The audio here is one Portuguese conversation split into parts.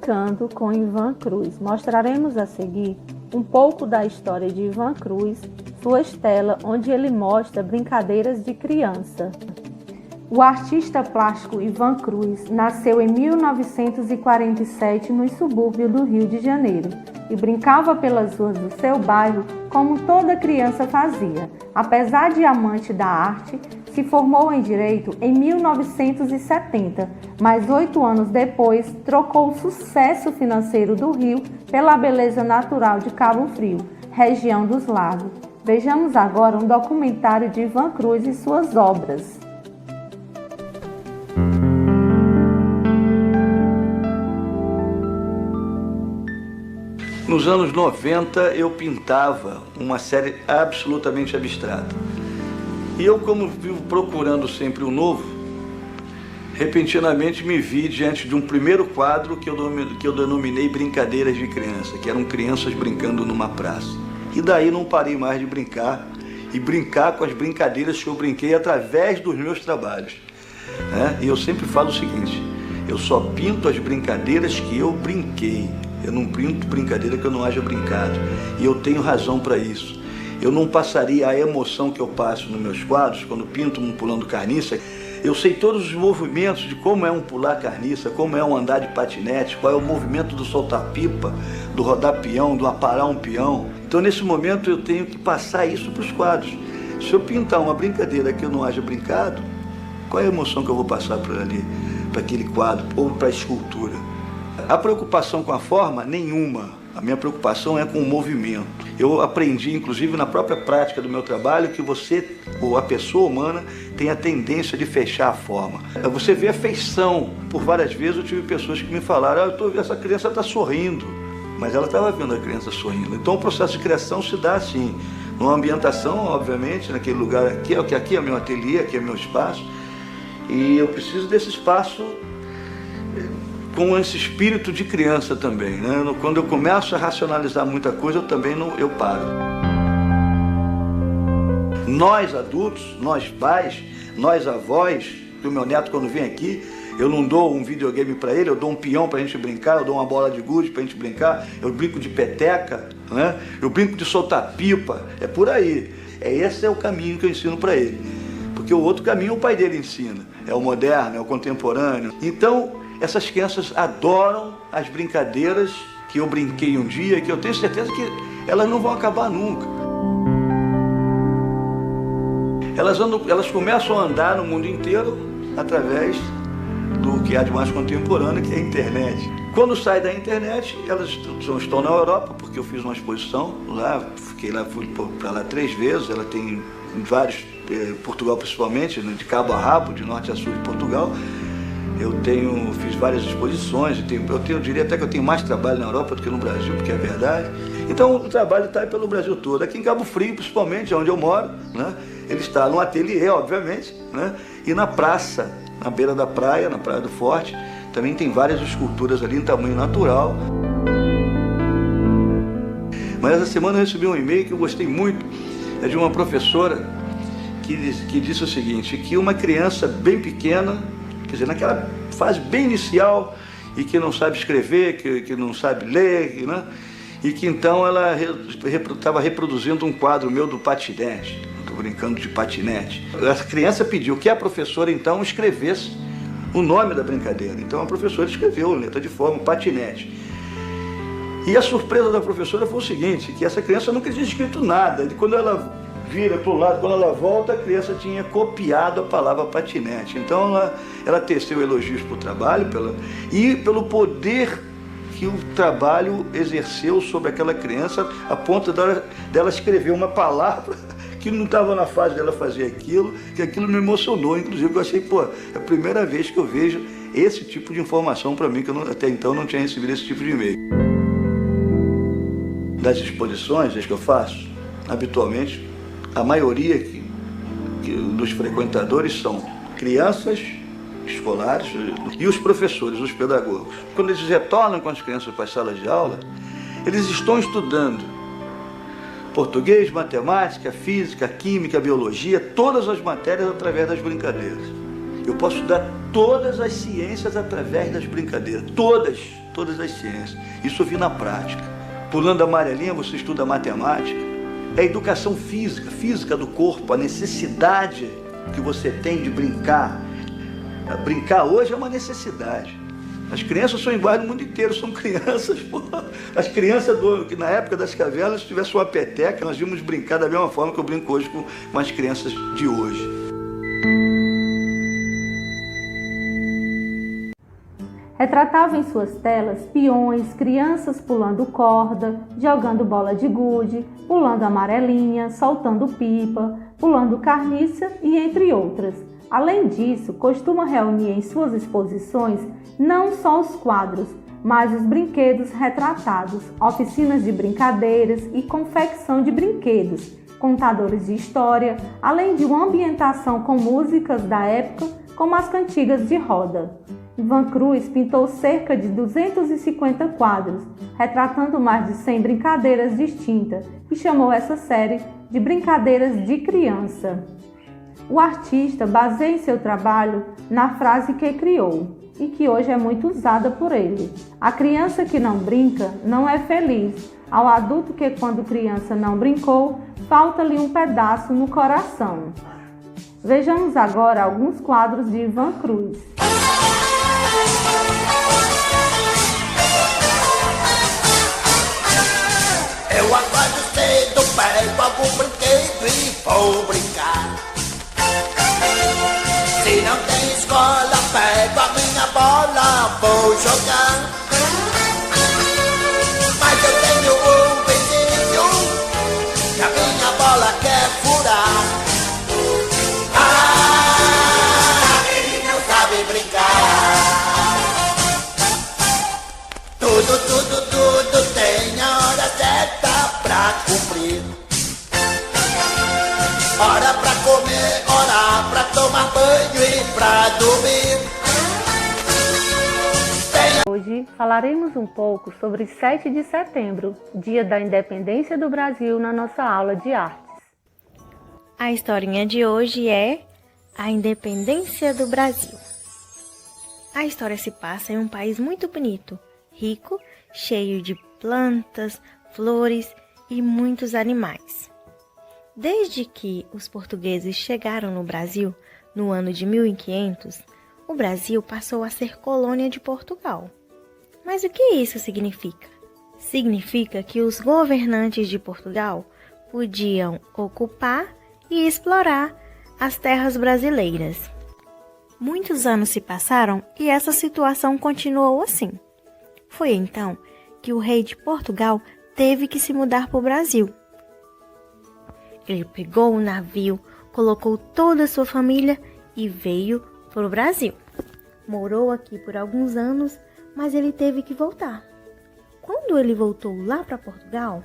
Brincando com Ivan Cruz. Mostraremos a seguir um pouco da história de Ivan Cruz, sua estela, onde ele mostra brincadeiras de criança. O artista plástico Ivan Cruz nasceu em 1947 nos subúrbios do Rio de Janeiro e brincava pelas ruas do seu bairro como toda criança fazia. Apesar de amante da arte, se formou em Direito em 1970, mas 8 anos depois trocou o sucesso financeiro do Rio pela beleza natural de Cabo Frio, região dos lagos. Vejamos agora um documentário de Ivan Cruz e suas obras. Nos anos 90 eu pintava uma série absolutamente abstrata. E eu, como vivo procurando sempre o novo, repentinamente me vi diante de um primeiro quadro que eu denominei Brincadeiras de Criança, que eram crianças brincando numa praça. E daí não parei mais de brincar, e brincar com as brincadeiras que eu brinquei através dos meus trabalhos. E eu sempre falo o seguinte: eu só pinto as brincadeiras que eu brinquei. Eu não pinto brincadeira que eu não haja brincado. E eu tenho razão para isso. Eu não passaria a emoção que eu passo nos meus quadros, quando pinto um pulando carniça. Eu sei todos os movimentos de como é um pular carniça, como é um andar de patinete, qual é o movimento do soltar pipa, do rodar peão, do aparar um peão. Então, nesse momento, eu tenho que passar isso para os quadros. Se eu pintar uma brincadeira que eu não haja brincado, qual é a emoção que eu vou passar para ali, para aquele quadro ou para a escultura? A preocupação com a forma, nenhuma. A minha preocupação é com o movimento. Eu aprendi, inclusive, na própria prática do meu trabalho, que você, ou a pessoa humana, tem a tendência de fechar a forma. Você vê a feição. Por várias vezes eu tive pessoas que me falaram: essa criança está sorrindo. Mas ela estava vendo a criança sorrindo. Então o processo de criação se dá assim. Numa ambientação, obviamente, naquele lugar aqui, que aqui é meu ateliê, aqui é meu espaço. E eu preciso desse espaço com esse espírito de criança também, Quando eu começo a racionalizar muita coisa, eu paro. Nós adultos, nós pais, nós avós, que o meu neto quando vem aqui, eu não dou um videogame para ele, eu dou um peão para a gente brincar, eu dou uma bola de gude para a gente brincar, eu brinco de peteca, eu brinco de soltar pipa, é por aí. Esse é o caminho que eu ensino para ele. Porque o outro caminho o pai dele ensina, é o moderno, é o contemporâneo. Então, essas crianças adoram as brincadeiras que eu brinquei um dia, que eu tenho certeza que elas não vão acabar nunca. Elas começam a andar no mundo inteiro através do que há de mais contemporâneo, que é a internet. Quando sai da internet, elas estão na Europa, porque eu fiz uma exposição lá, fui para lá 3 vezes, ela tem vários, Portugal principalmente, de cabo a rabo, de norte a sul de Portugal. Fiz várias exposições, eu diria até que eu tenho mais trabalho na Europa do que no Brasil, porque é verdade. Então o trabalho está aí pelo Brasil todo. Aqui em Cabo Frio, principalmente, onde eu moro, ele está no ateliê, obviamente, e na praça, na beira da praia, na Praia do Forte, também tem várias esculturas ali em tamanho natural. Mas essa semana eu recebi um e-mail que eu gostei muito, é de uma professora que disse o seguinte: que uma criança bem pequena, quer dizer, naquela fase bem inicial, e que não sabe escrever, que não sabe ler, e que então ela estava reproduzindo um quadro meu do patinete, estou brincando de patinete. Essa criança pediu que a professora então escrevesse o nome da brincadeira. Então a professora escreveu, letra de forma, patinete. E a surpresa da professora foi o seguinte: que essa criança nunca tinha escrito nada. E quando ela vira para o lado, quando ela volta, a criança tinha copiado a palavra patinete. Então ela teceu elogios para o trabalho e pelo poder que o trabalho exerceu sobre aquela criança, a ponto dela escrever uma palavra que não estava na fase dela fazer aquilo, que aquilo me emocionou. Inclusive eu achei, é a primeira vez que eu vejo esse tipo de informação para mim, que eu até então não tinha recebido esse tipo de e-mail. Das exposições que eu faço, habitualmente, a maioria dos frequentadores são crianças escolares e os professores, os pedagogos. Quando eles retornam com as crianças para as salas de aula, eles estão estudando português, matemática, física, química, biologia, todas as matérias através das brincadeiras. Eu posso estudar todas as ciências através das brincadeiras. Todas as ciências. Isso eu vi na prática. Pulando a amarelinha, você estuda matemática. É a educação física, física do corpo, a necessidade que você tem de brincar. Brincar hoje é uma necessidade. As crianças são iguais no mundo inteiro, são crianças, pô. As crianças que na época das cavernas, se tivesse uma peteca, nós íamos brincar da mesma forma que eu brinco hoje com as crianças de hoje. Retratava em suas telas peões, crianças pulando corda, jogando bola de gude, pulando amarelinha, soltando pipa, pulando carniça e entre outras. Além disso, costuma reunir em suas exposições não só os quadros, mas os brinquedos retratados, oficinas de brincadeiras e confecção de brinquedos, contadores de história, além de uma ambientação com músicas da época, como as cantigas de roda. Ivan Cruz pintou cerca de 250 quadros, retratando mais de 100 brincadeiras distintas, e chamou essa série de Brincadeiras de Criança. O artista baseia seu trabalho na frase que criou, e que hoje é muito usada por ele. A criança que não brinca não é feliz. Ao adulto que, quando criança, não brincou, falta-lhe um pedaço no coração. Vejamos agora alguns quadros de Ivan Cruz. Eu acordo cedo, pego algum brinquedo e vou brincar. Se não tem escola, pego a minha bola, vou jogar. Mas eu tenho um vizinho que a minha bola quer furar. Ah, ele não sabe brincar. Tudo tem a hora certa pra cumprir. Hora pra comer, hora pra tomar banho e pra dormir. Hoje falaremos um pouco sobre 7 de setembro, dia da independência do Brasil, na nossa aula de artes. A historinha de hoje é a independência do Brasil. A história se passa em um país muito bonito, rico, cheio de plantas, flores e muitos animais. Desde que os portugueses chegaram no Brasil, no ano de 1500, o Brasil passou a ser colônia de Portugal. Mas o que isso significa? Significa que os governantes de Portugal podiam ocupar e explorar as terras brasileiras. Muitos anos se passaram e essa situação continuou assim. Foi então que o rei de Portugal teve que se mudar para o Brasil. Ele pegou o navio, colocou toda a sua família e veio para o Brasil. Morou aqui por alguns anos, mas ele teve que voltar. Quando ele voltou lá para Portugal,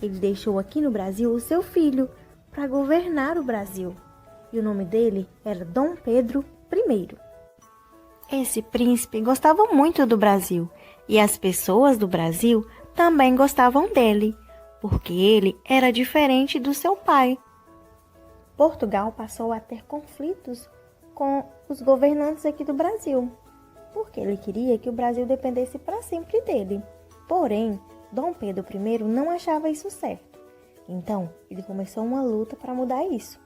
ele deixou aqui no Brasil o seu filho para governar o Brasil. E o nome dele era Dom Pedro I. Esse príncipe gostava muito do Brasil e as pessoas do Brasil também gostavam dele, porque ele era diferente do seu pai. Portugal passou a ter conflitos com os governantes aqui do Brasil, porque ele queria que o Brasil dependesse para sempre dele. Porém, Dom Pedro I não achava isso certo. Então, ele começou uma luta para mudar isso.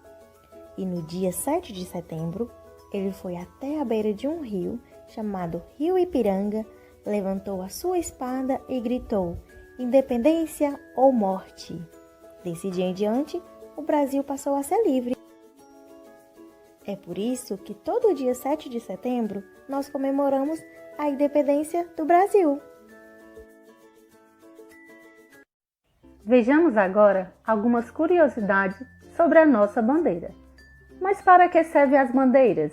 E no dia 7 de setembro, ele foi até a beira de um rio chamado Rio Ipiranga, levantou a sua espada e gritou: independência ou morte. Desse dia em diante, o Brasil passou a ser livre. É por isso que todo dia 7 de setembro nós comemoramos a independência do Brasil. Vejamos agora algumas curiosidades sobre a nossa bandeira. Mas para que servem as bandeiras?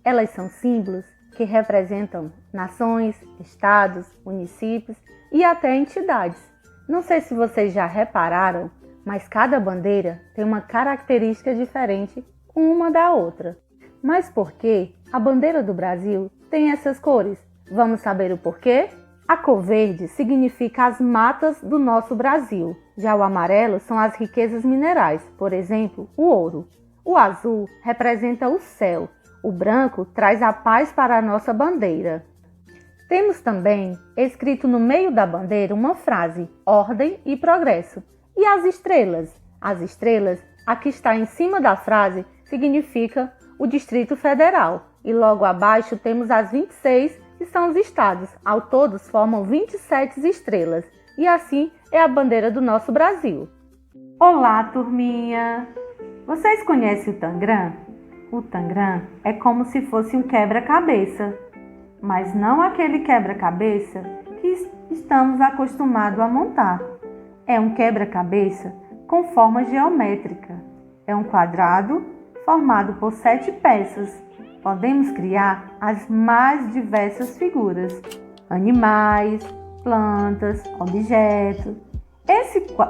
Elas são símbolos que representam nações, estados, municípios e até entidades. Não sei se vocês já repararam, mas cada bandeira tem uma característica diferente uma da outra. Mas por que a bandeira do Brasil tem essas cores? Vamos saber o porquê? A cor verde significa as matas do nosso Brasil. Já o amarelo são as riquezas minerais, por exemplo, o ouro. O azul representa o céu. O branco traz a paz para a nossa bandeira. Temos também escrito no meio da bandeira uma frase: ordem e progresso. E as estrelas? As estrelas, a que está em cima da frase, significa o Distrito Federal. E logo abaixo temos as 26, que são os estados. Ao todo formam 27 estrelas. E assim é a bandeira do nosso Brasil. Olá, turminha! Vocês conhecem o Tangram? O Tangram é como se fosse um quebra-cabeça, mas não aquele quebra-cabeça que estamos acostumados a montar. É um quebra-cabeça com forma geométrica. É um quadrado formado por 7 peças. Podemos criar as mais diversas figuras: animais, plantas, objetos.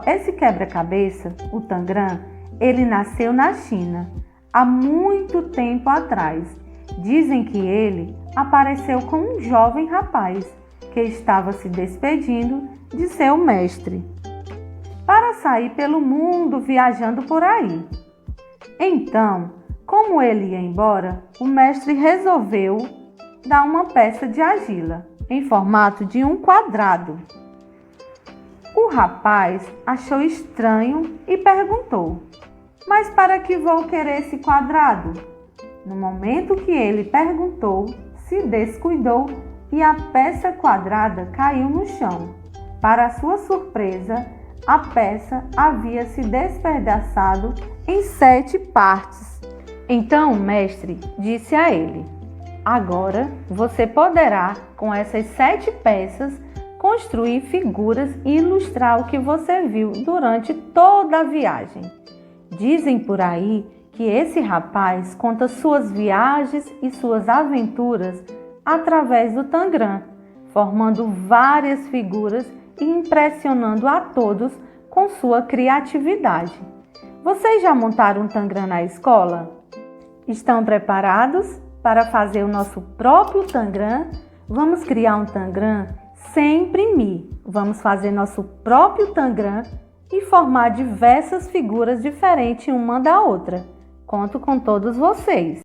Esse quebra-cabeça, o Tangram, ele nasceu na China há muito tempo atrás. Dizem que ele apareceu com um jovem rapaz que estava se despedindo de seu mestre para sair pelo mundo viajando por aí. Então, como ele ia embora, o mestre resolveu dar uma peça de argila em formato de um quadrado. O rapaz achou estranho e perguntou: mas para que vou querer esse quadrado? No momento que ele perguntou, se descuidou e a peça quadrada caiu no chão. Para sua surpresa, a peça havia se despedaçado em 7 partes. Então o mestre disse a ele: agora você poderá, com essas 7 peças, construir figuras e ilustrar o que você viu durante toda a viagem. Dizem por aí que esse rapaz conta suas viagens e suas aventuras através do Tangram, formando várias figuras e impressionando a todos com sua criatividade. Vocês já montaram um Tangram na escola? Estão preparados para fazer o nosso próprio Tangram? Vamos criar um Tangram sem imprimir. Vamos fazer nosso próprio Tangram e formar diversas figuras diferentes uma da outra. Conto com todos vocês.